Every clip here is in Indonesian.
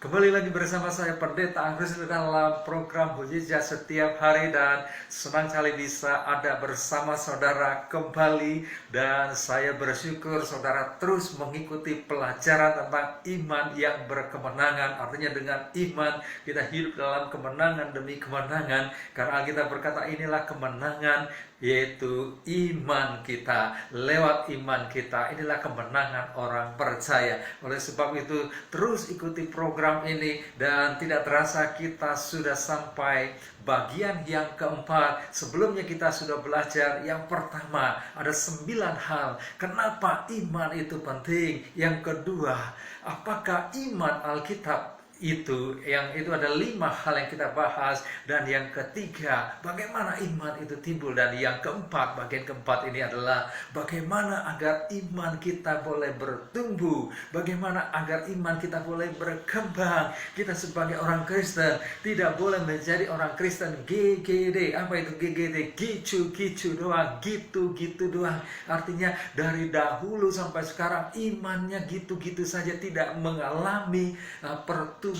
Kembali lagi bersama saya Pendeta Agus dalam program Mujizat setiap hari, dan senang sekali bisa ada bersama saudara kembali. Dan saya bersyukur saudara terus mengikuti pelajaran tentang iman yang berkemenangan. Artinya dengan iman kita hidup dalam kemenangan demi kemenangan, karena kita berkata inilah kemenangan, yaitu iman kita. Lewat iman kita inilah kemenangan orang percaya. Oleh sebab itu terus ikuti program ini, dan tidak terasa kita sudah sampai bagian yang keempat. Sebelumnya kita sudah belajar yang pertama, ada 9 hal kenapa iman itu penting. Yang kedua, apakah iman Alkitab itu ada 5 hal yang kita bahas. Dan yang ketiga, bagaimana iman itu timbul. Dan yang keempat, bagian keempat ini adalah bagaimana agar iman kita boleh bertumbuh, bagaimana agar iman kita boleh berkembang. Kita sebagai orang Kristen tidak boleh menjadi orang Kristen GGD. Apa itu GGD? Gitu doang, gitu doang. Artinya dari dahulu sampai sekarang imannya gitu-gitu saja, tidak mengalami pertumbuhan.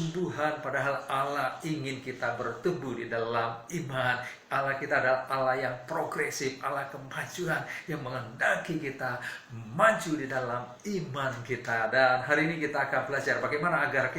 Padahal Allah ingin kita bertumbuh di dalam iman. Allah kita adalah Allah yang progresif, Allah kemajuan, yang menghendaki kita maju di dalam iman kita. Dan hari ini kita akan belajar bagaimana agar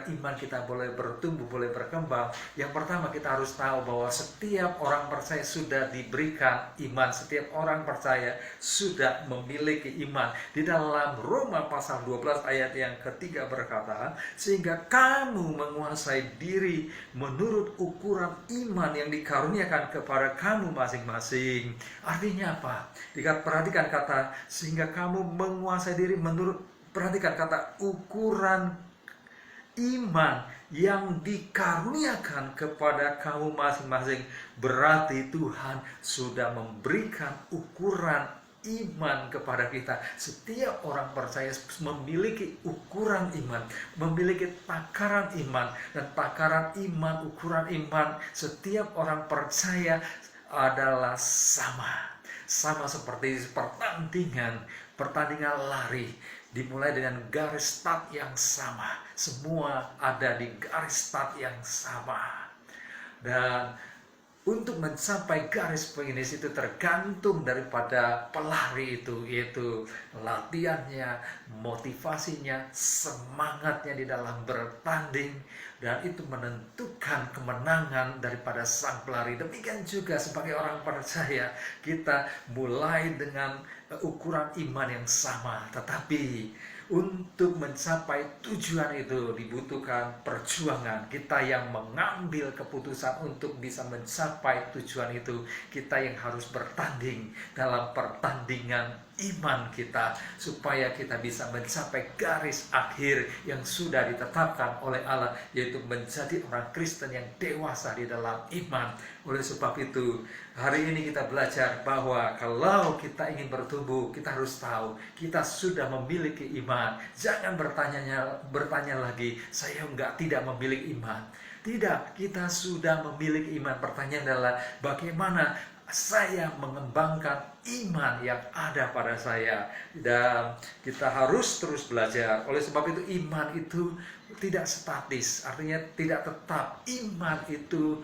iman kita boleh bertumbuh, boleh berkembang. Yang pertama, kita harus tahu bahwa setiap orang percaya sudah diberikan iman. Setiap orang percaya sudah memiliki iman. Di dalam Roma pasal 12 ayat yang ketiga berkata, sehingga kamu menguasai diri menurut ukuran iman yang dikaruniakan kepada kamu masing-masing. Artinya apa? Perhatikan kata sehingga kamu menguasai diri menurut, perhatikan kata ukuran iman yang dikaruniakan kepada kamu masing-masing. Berarti Tuhan sudah memberikan ukuran iman kepada kita. Setiap orang percaya memiliki ukuran iman, memiliki takaran iman. Dan takaran iman, ukuran iman setiap orang percaya adalah sama seperti pertandingan lari. Dimulai dengan garis start yang sama. Semua ada di garis start yang sama. Dan untuk mencapai garis finish itu tergantung daripada pelari itu, yaitu latihannya, motivasinya, semangatnya di dalam bertanding. Dan itu menentukan kemenangan daripada sang pelari. Demikian juga sebagai orang percaya, kita mulai dengan ukuran iman yang sama. Tetapi untuk mencapai tujuan itu dibutuhkan perjuangan. Kita yang mengambil keputusan untuk bisa mencapai tujuan itu, kita yang harus bertanding dalam pertandingan iman kita, supaya kita bisa mencapai garis akhir yang sudah ditetapkan oleh Allah, yaitu menjadi orang Kristen yang dewasa di dalam iman. Oleh sebab itu, hari ini kita belajar bahwa kalau kita ingin bertumbuh, kita harus tahu kita sudah memiliki iman. Jangan bertanya lagi, saya tidak memiliki iman. Tidak, kita sudah memiliki iman. Pertanyaan adalah bagaimana saya mengembangkan iman yang ada pada saya. Dan kita harus terus belajar. Oleh sebab itu iman itu tidak statis, artinya tidak tetap. Iman itu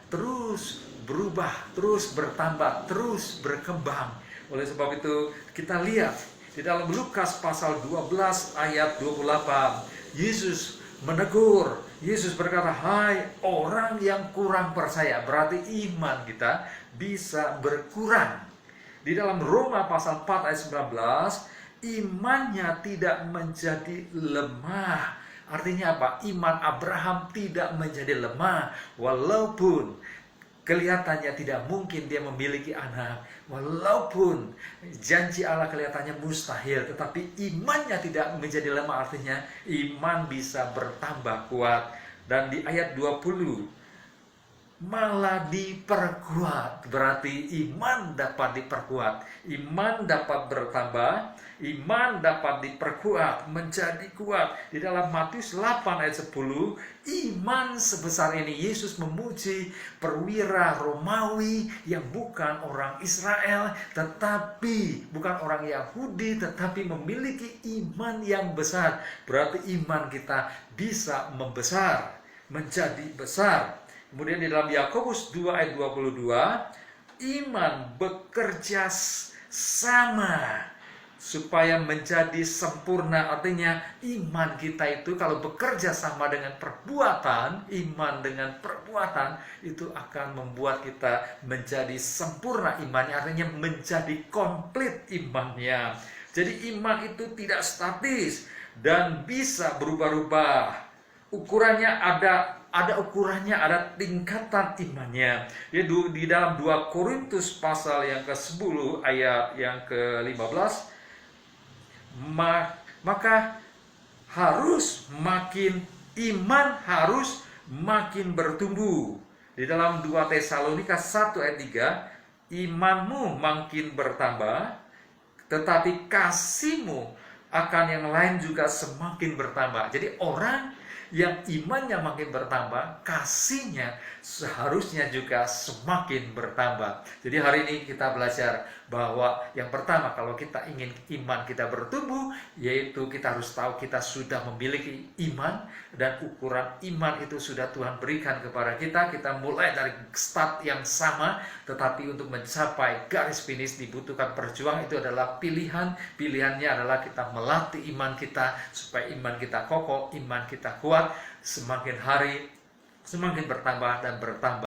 terus berubah, terus bertambah, terus berkembang. Oleh sebab itu kita lihat di dalam Lukas pasal 12 ayat 28, Yesus menegur. Yesus berkata, hai orang yang kurang percaya. Berarti iman kita bisa berkurang. Di dalam Roma pasal 4 ayat 19, imannya tidak menjadi lemah. Artinya apa? Iman Abraham tidak menjadi lemah, walaupun kelihatannya tidak mungkin dia memiliki anak, walaupun janji Allah kelihatannya mustahil, tetapi imannya tidak menjadi lemah. Artinya iman bisa bertambah kuat. Dan di ayat 20 malah diperkuat. Berarti iman dapat diperkuat, iman dapat bertambah, iman dapat diperkuat, menjadi kuat. Di dalam Matius 8 ayat 10, iman sebesar ini Yesus memuji perwira Romawi yang bukan orang Israel, tetapi bukan orang Yahudi, tetapi memiliki iman yang besar. Berarti iman kita bisa membesar, menjadi besar. Kemudian di dalam Yakobus 2 ayat 22, iman bekerja sama supaya menjadi sempurna. Artinya iman kita itu kalau bekerja sama dengan perbuatan, iman dengan perbuatan itu akan membuat kita menjadi sempurna imannya, artinya menjadi komplit imannya. Jadi iman itu tidak statis dan bisa berubah-ubah. Ukurannya ada ukurannya, ada tingkatan imannya. Ya, di dalam 2 Korintus pasal yang ke-10 ayat yang ke-15, maka iman harus makin bertumbuh. Di dalam 2 Tesalonika 1 ayat 3, imanmu makin bertambah, tetapi kasihmu akan yang lain juga semakin bertambah. Jadi orang yang imannya makin bertambah, kasihnya seharusnya juga semakin bertambah. Jadi hari ini kita belajar bahwa yang pertama, kalau kita ingin iman kita bertumbuh, yaitu kita harus tahu kita sudah memiliki iman, dan ukuran iman itu sudah Tuhan berikan kepada kita. Kita mulai dari start yang sama, tetapi untuk mencapai garis finish dibutuhkan perjuangan. Itu adalah pilihan. Pilihannya adalah kita melatih iman kita supaya iman kita kokoh, iman kita kuat. Semakin hari semakin bertambah dan bertambah.